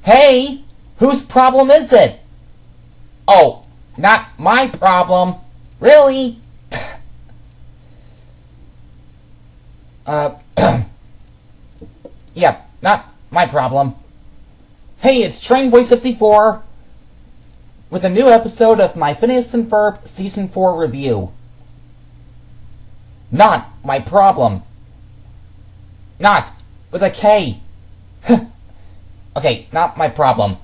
Hey, whose problem is it? Oh, not my problem. Really? Yeah, not my problem. Hey, it's Trainboy54 with a new episode of my Phineas and Ferb Season 4 review. Not my problem. Not with a K. Okay, not my problem.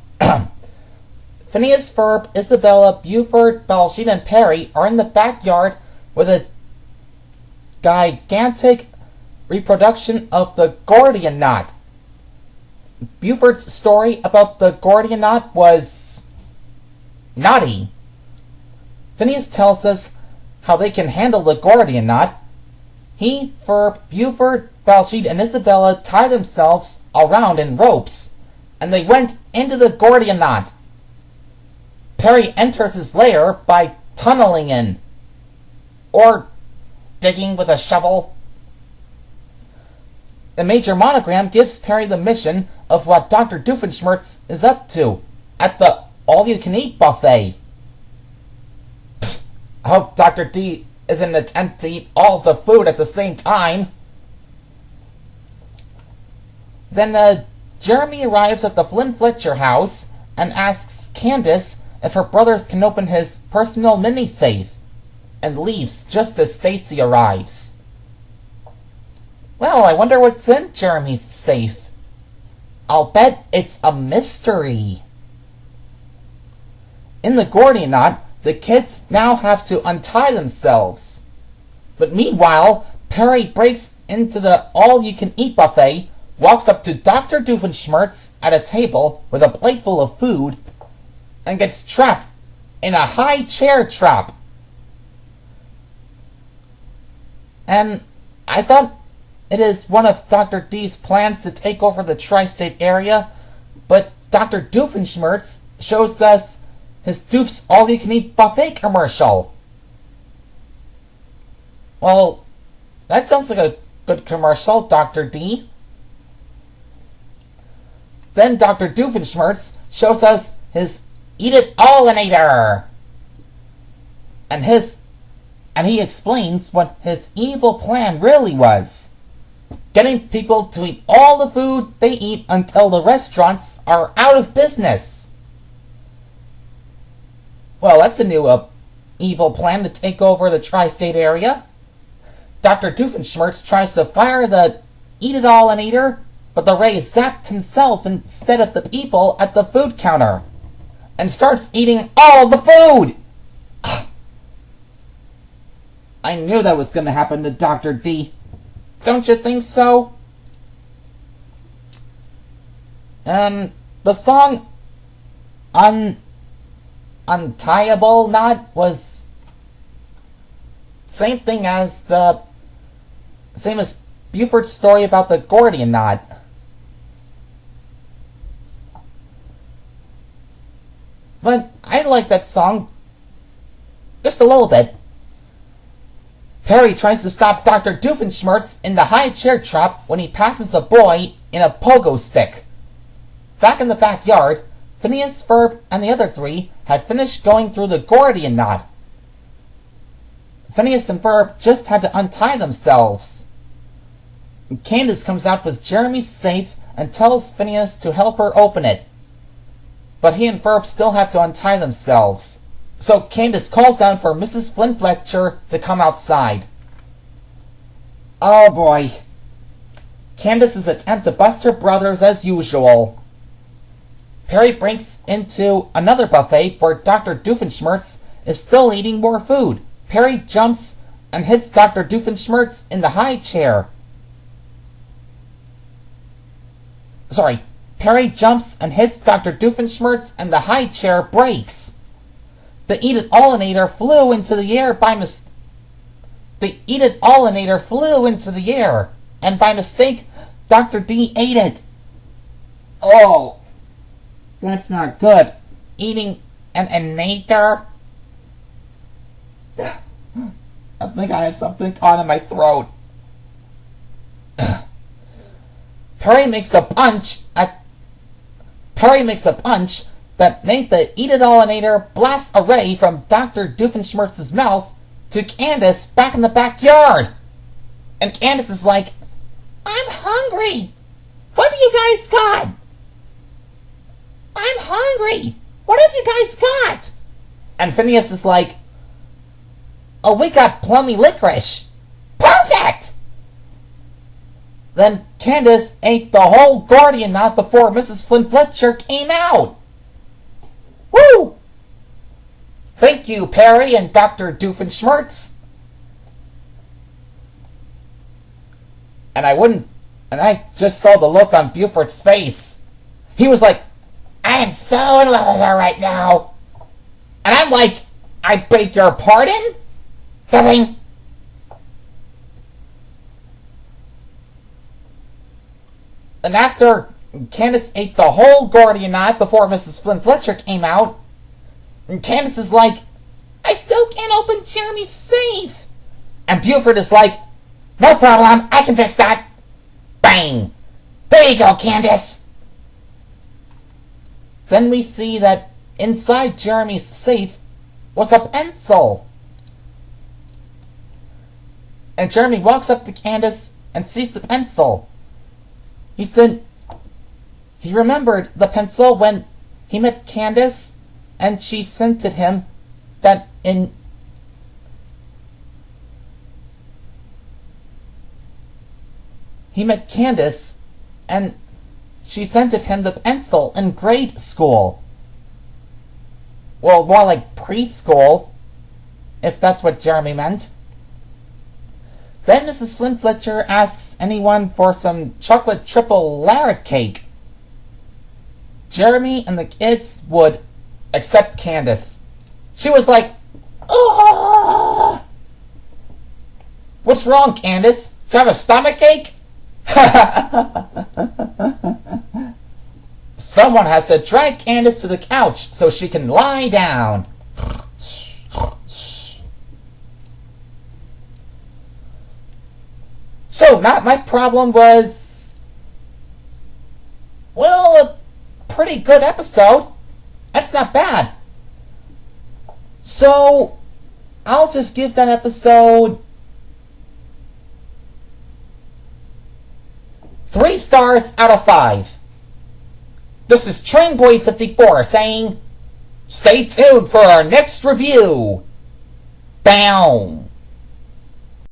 Phineas, Ferb, Isabella, Buford, Baljeet, and Perry are in the backyard with a gigantic reproduction of the Gordian knot. Buford's story about the Gordian knot was naughty. Phineas tells us how they can handle the Gordian knot. He, Ferb, Buford, Baljeet, and Isabella tie themselves around in ropes, and they went into the Gordian knot. Perry enters his lair by tunneling in, or digging with a shovel. The major monogram gives Perry the mission of what Dr. Doofenshmirtz is up to at the all-you-can-eat buffet. I hope Dr. D isn't an attempt to eat all the food at the same time. Then Jeremy arrives at the Flynn Fletcher house and asks Candace if her brothers can open his personal mini-safe, and leaves just as Stacy arrives. Well, I wonder what's in Jeremy's safe. I'll bet it's a mystery. In the Gordian knot, the kids now have to untie themselves. But meanwhile, Perry breaks into the all-you-can-eat buffet, walks up to Dr. Doofenshmirtz at a table with a plate full of food, and gets trapped in a high chair trap. And I thought it is one of Dr. D's plans to take over the tri-state area, but Dr. Doofenshmirtz shows us his Doof's all-you-can-eat buffet commercial. Well, that sounds like a good commercial, Dr. D. Then Dr. Doofenshmirtz shows us his Eat-It-All-inator, and he explains what his evil plan really was: getting people to eat all the food they eat until the restaurants are out of business. Well, that's a new evil plan to take over the tri-state area. Dr. Doofenshmirtz tries to fire the Eat-It-All-inator, but the ray zapped himself instead of the people at the food counter, and starts eating all the food! I knew that was going to happen to Dr. D. Don't you think so? And the song Untieable Knot was same as Buford's story about the Gordian knot. But I like that song just a little bit. Perry tries to stop Dr. Doofenshmirtz in the high chair trap when he passes a boy in a pogo stick. Back in the backyard, Phineas, Ferb, and the other three had finished going through the Gordian knot. Phineas and Ferb just had to untie themselves. Candace comes out with Jeremy's safe and tells Phineas to help her open it. But he and Ferb still have to untie themselves. So Candace calls out for Mrs. Flynn Fletcher to come outside. Oh boy. Candace's attempt to bust her brothers as usual. Perry breaks into another buffet where Dr. Doofenshmirtz is still eating more food. Perry jumps and hits Dr. Doofenshmirtz in the high chair. Perry jumps and hits Dr. Doofenshmirtz and the high chair breaks. The Eat-It-All-inator flew into the air by mistake. The Eat-It-All-inator flew into the air, and by mistake, Dr. D ate it. Oh, that's not good. Eating an inator? I think I have something caught in my throat. Perry makes a punch at Perry makes a punch that made the Eat-It-All-inator blast a ray from Dr. Doofenshmirtz's mouth to Candace back in the backyard. And Candace is like, I'm hungry. What do you guys got? I'm hungry. What have you guys got? And Phineas is like, oh, we got plummy licorice. Perfect! Then Candace ate the whole Guardian Knot before Mrs. Flynn Fletcher came out. Woo! Thank you, Perry and Dr. Doofenshmirtz. And I just saw the look on Buford's face. He was like, I am so in love with her right now. And I'm like, I beg your pardon? Nothing. And after Candace ate the whole Guardian Knot before Mrs. Flynn Fletcher came out, and Candace is like, I still can't open Jeremy's safe. And Buford is like, no problem, I can fix that. Bang! There you go, Candace! Then we see that inside Jeremy's safe was a pencil. And Jeremy walks up to Candace and sees the pencil. He said he remembered the pencil when he met Candace and she sent it him that in he met Candace and she sent it him the pencil in grade school. Well, more like preschool, if that's what Jeremy meant. Then Mrs. Flynn Fletcher asks anyone for some chocolate triple Larrick cake. Jeremy and the kids would accept Candace. She was like, oh! What's wrong, Candace? Do you have a stomachache? Someone has to drag Candace to the couch so she can lie down. So, my problem was, well, a pretty good episode. That's not bad. So, I'll just give that episode 3 stars out of 5. This is Trainboy54 saying, stay tuned for our next review. Boom.